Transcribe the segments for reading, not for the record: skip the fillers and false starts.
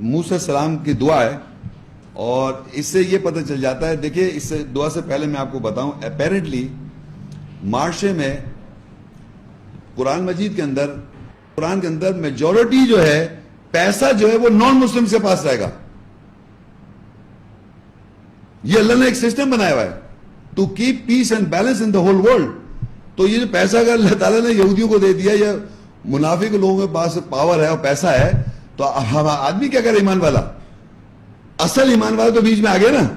موسیٰ السلام کی دعا ہے اور اس سے یہ پتہ چل جاتا ہے. دیکھیں اس دعا سے پہلے میں آپ کو بتاؤں, اپیرنٹلی معاشرے میں قرآن مجید کے اندر میجورٹی جو ہے پیسہ جو ہے وہ نان مسلم کے پاس رہے گا. یہ اللہ نے ایک سسٹم بنایا ہوا ہے to keep peace and balance in the whole world. تو یہ جو پیسہ اگر اللہ تعالیٰ نے یہودیوں کو دے دیا یا منافق لوگوں کے پاس پاور ہے اور پیسہ ہے, تو آدمی کیا کرے؟ ایمان والا, اصل ایمان والا تو بیچ میں آ گیا نا.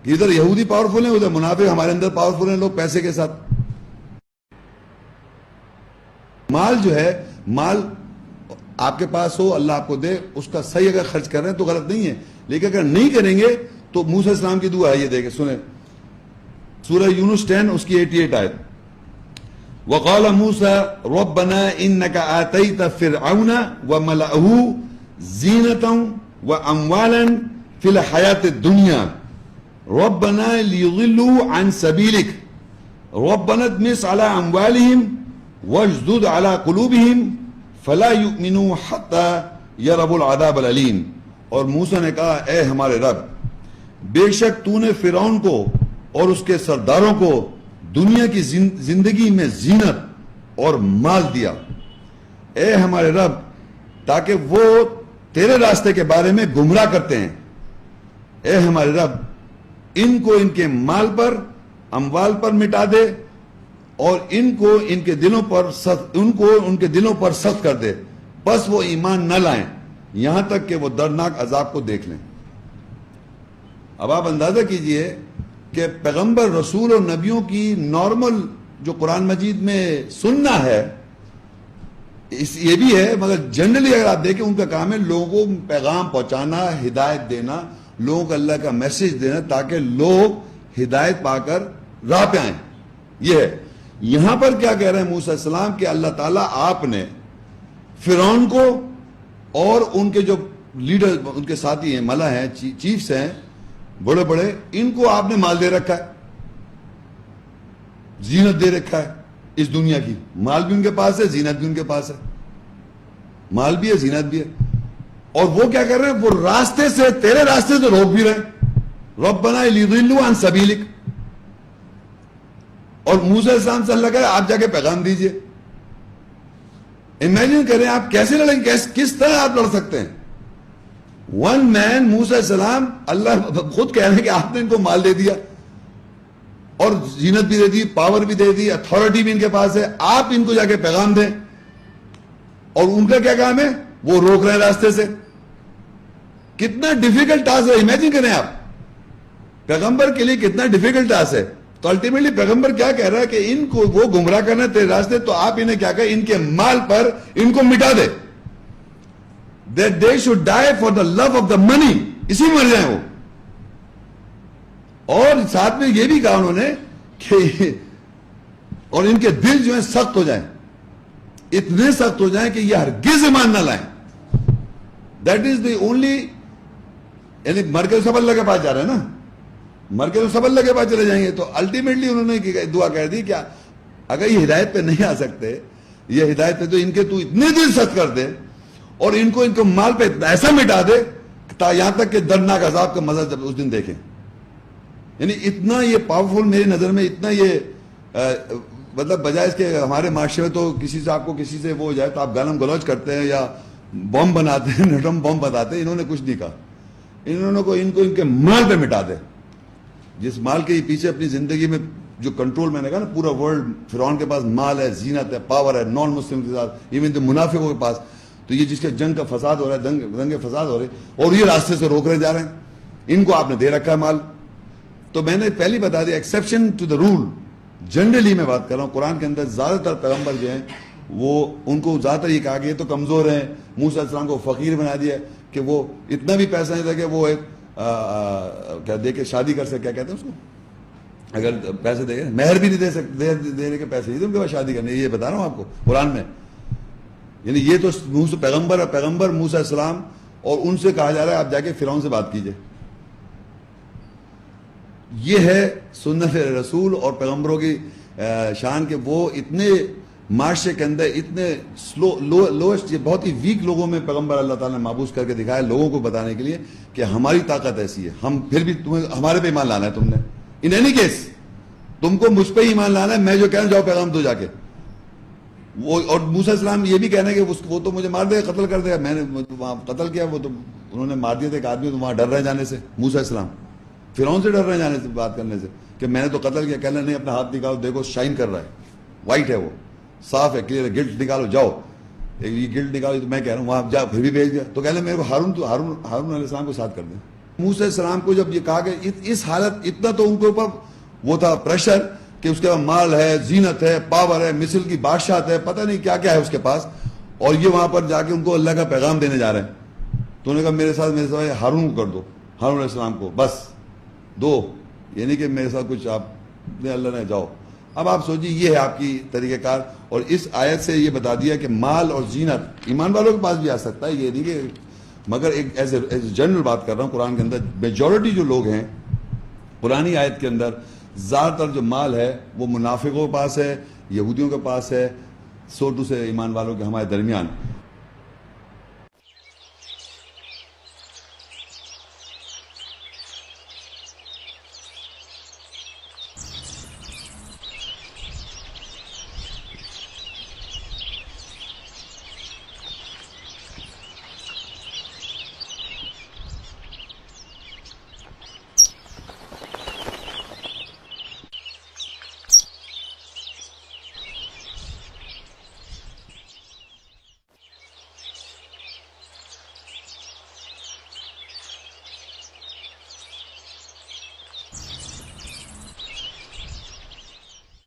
ادھر یہودی پاورفل ہیں, ادھر منافق ہمارے اندر پاورفل ہیں لوگ پیسے کے ساتھ. مال جو ہے, مال آپ کے پاس ہو, اللہ آپ کو دے, اس کا صحیح اگر خرچ کر رہے ہیں تو غلط نہیں ہے, لیکن اگر نہیں کریں گے تو موسیٰ السلام کی دعا ہے, یہ دیکھیں سنیں سورہ یونس 10 اس کی 88 آیت. وقال موسى ربنا انك آتيت فرعون وملأه زينة واموالا في الحياة الدنيا ربنا ليضلوا عن سبيلك ربنا اطمس على اموالهم واشدد على قلوبهم فلا يؤمنوا حتى يروا العذاب الأليم. اور موسیٰ نے کہا اے ہمارے رب, بے شک تو نے فرعون کو اور اس کے سرداروں کو دنیا کی زندگی میں زینت اور مال دیا, اے ہمارے رب, تاکہ وہ تیرے راستے کے بارے میں گمراہ کرتے ہیں. اے ہمارے رب, ان کو ان کے مال پر, اموال پر مٹا دے, اور ان کو ان کے دلوں پر سخت کر دے, بس وہ ایمان نہ لائیں یہاں تک کہ وہ دردناک عذاب کو دیکھ لیں. اب آپ اندازہ کیجئے کہ پیغمبر, رسول اور نبیوں کی نارمل جو قرآن مجید میں سننا ہے یہ بھی ہے, مگر جنرلی اگر آپ دیکھیں ان کا کام ہے لوگوں کو پیغام پہنچانا, ہدایت دینا, لوگوں کو اللہ کا میسج دینا تاکہ لوگ ہدایت پا کر راہ پہ آئیں. یہ ہے. یہاں پر کیا کہہ رہے ہیں موسیٰ السلام کہ اللہ تعالیٰ آپ نے فرعون کو اور ان کے جو لیڈر, ان کے ساتھی ہیں, ملا ہیں, چیفز ہیں بڑے بڑے, ان کو آپ نے مال دے رکھا ہے, زینت دے رکھا ہے اس دنیا کی. مال بھی ان کے پاس ہے, زینت بھی ان کے پاس ہے. مال بھی ہے, زینت بھی ہے. اور وہ کیا کر رہے ہیں؟ وہ راستے سے, تیرے راستے سے روک بھی رہے ہیں. ربنا لیضلوا عن سبیلک. اور موسیٰ السلام سے اللہ کہے آپ جا کے پیغام دیجئے. امیجن کریں آپ کیسے لڑیں گے, کس طرح آپ لڑ سکتے ہیں؟ ون مین موسیٰ السلام, اللہ خود کہہ رہے ہیں کہ آپ نے ان کو مال دے دیا اور زینت بھی دے دی, پاور بھی دے دی, اتھارٹی بھی ان کے پاس ہے, آپ ان کو جا کے پیغام دیں. اور ان کا کیا کام ہے؟ وہ روک رہے ہیں راستے سے. کتنا ڈیفیکلٹ ٹاسک ہے, امیجن کریں آپ, پیغمبر کے لیے کتنا ڈیفیکلٹ ٹاسک ہے. تو الٹیمیٹلی پیغمبر کیا کہہ رہا ہے کہ ان کو وہ گمراہ کرنا تیرے راستے, تو آپ انہیں کیا کہیں, ان کے مال پر ان کو مٹا دے. That they should die for the love of the money, اسی میں مر جائیں وہ. اور ساتھ میں یہ بھی کہا انہوں نے کہ اور ان کے دل جو ہیں سخت ہو جائیں, اتنے سخت ہو جائیں کہ یہ ہرگز ایمان نہ لائیں. That is the only, یعنی مر کے سب اللہ کے پاس جا رہے ہیں نا, مر کے تو سب اللہ کے پاس چلے جائیں گے. تو الٹیمیٹلی انہوں نے دعا کہہ دی کہ اگر یہ ہدایت پہ نہیں آ سکتے, یہ ہدایت پہ تو ان کے تو اتنے دل سخت کر دے اور ان کو مال پہ ایسا مٹا دے یہاں تک کہ دردناک عذاب کا مزہ جب اس دن دیکھیں. یعنی اتنا یہ پاورفل میری نظر میں, اتنا یہ مطلب بجائے اس کے ہمارے معاشرے میں تو کسی سے آپ کو کسی سے وہ ہو جائے تو آپ گالم گلوچ کرتے ہیں یا بم بناتے ہیں, ایٹم بم بناتے ہیں. انہوں نے کچھ نہیں کہا, انہوں نے ان کو ان کے مال پہ مٹا دے. جس مال کے پیچھے اپنی زندگی میں جو کنٹرول, میں نے کہا نا پورا ورلڈ فرعون کے پاس مال ہے, زینت ہے, پاور ہے, نان مسلم کے ساتھ, ایون تو منافقوں کے پاس. تو یہ جس کے جنگ کا فساد ہو رہا ہے, دنگے فساد ہو رہے ہیں, اور یہ راستے سے روک رہے جا رہے ہیں, ان کو آپ نے دے رکھا ہے مال. تو میں نے پہلی بتا دیا exception to the rule. Generally میں بات کر رہا ہوں, قرآن کے اندر زیادہ تر پیغمبر جو ہیں وہ ان کو زیادہ تر یہ کہا کہ یہ تو کمزور ہیں. موسیٰ السلام کو فقیر بنا دیا کہ وہ اتنا بھی پیسہ نہیں تھا کہ وہ ایک کیا دے کے شادی کر سکے, کیا کہتے ہیں اس کو, اگر پیسے دے گئے مہر بھی نہیں دے سکتے, دینے کے پیسے نہیں تھے ان کے بعد شادی کرنے. یہ بتا رہا ہوں آپ کو قرآن میں. یعنی یہ تو پیغمبر موسیٰ السلام, اور ان سے کہا جا رہا ہے آپ جا کے فرعون سے بات کیجئے. یہ ہے سنت رسول اور پیغمبروں کی شان, کہ وہ اتنے معاشرے کے اندر اتنے لوسٹ، یہ بہت ہی ویک لوگوں میں پیغمبر اللہ تعالیٰ نے محبوس کر کے دکھایا لوگوں کو بتانے کے لیے کہ ہماری طاقت ایسی ہے، ہم پھر بھی تمہیں ہمارے پہ ایمان لانا ہے، تم نے ان اینی کیس تم کو مجھ پہ ایمان لانا ہے، میں جو کہنا جاؤ پیغام دو جا کے وہ. اور موسیٰ علیہ السلام یہ بھی کہنا ہے کہ وہ تو مجھے مار دے گا، قتل کر دے گا، میں نے وہاں قتل کیا، وہ تو انہوں نے مار دیا تھا ایک آدمی، تو وہاں ڈر رہے جانے سے موسیٰ علیہ السلام فرعون سے ڈر رہے جانے سے بات کرنے سے کہ میں نے تو قتل کیا. کہنا نہیں اپنا ہاتھ نکالو، دیکھو شائن کر رہا ہے، وائٹ ہے، وہ صاف ہے، کلیئر ہے، گلٹ نکالو جاؤ، یہ گلٹ نکالو. تو میں کہہ رہا ہوں وہاں جا، پھر بھی بھیج دیا. تو کہنا میرے کو ہارون علیہ السلام کو ساتھ کر دیں. موسیٰ علیہ السلام کو جب یہ کہا کہ اس حالت اتنا تو ان کے اوپر وہ تھا پریشر کہ اس کے پاس مال ہے، زینت ہے، پاور ہے، مصر کی بادشاہت ہے، پتہ نہیں کیا کیا ہے اس کے پاس، اور یہ وہاں پر جا کے ان کو اللہ کا پیغام دینے جا رہے ہیں. تو انہوں نے کہا میرے ساتھ ہارون کو کر دو، ہارون علیہ السلام کو بس دو، یہ نہیں کہ میرے ساتھ کچھ آپ نے اللہ نے جاؤ. اب آپ سوچیے یہ ہے آپ کی طریقہ کار. اور اس آیت سے یہ بتا دیا کہ مال اور زینت ایمان والوں کے پاس بھی آ سکتا ہے، یہ نہیں کہ، مگر ایک ایز اے جنرل بات کر رہا ہوں. قرآن کے اندر میجورٹی جو لوگ ہیں پرانی آیت کے اندر زیادہ تر جو مال ہے وہ منافقوں کے پاس ہے، یہودیوں کے پاس ہے، سوٹو سے ایمان والوں کے ہمارے درمیان.